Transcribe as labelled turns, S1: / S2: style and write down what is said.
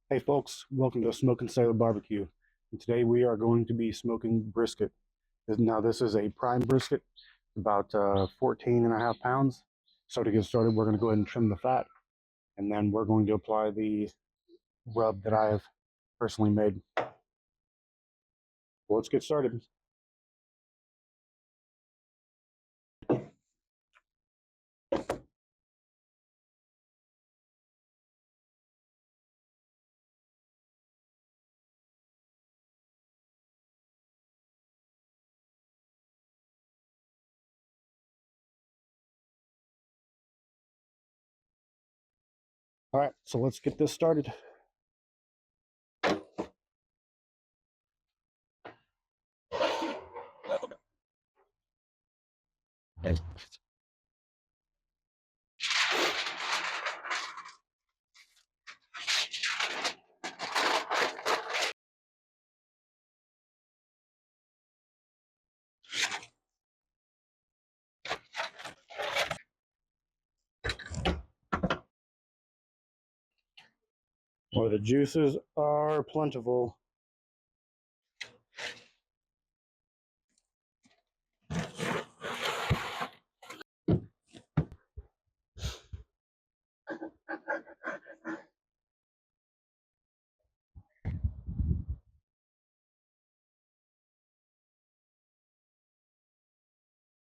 S1: Hey folks, welcome to Smokin Sailor BBQ. And today we are going to be smoking brisket. Now this is a prime brisket, about 14 and a half pounds. So to get started, we're going to go ahead and trim the fat, and then we're going to apply the rub that I have personally made. Well, let's get started. All right, so let's get this started. Where the juices are plentiful,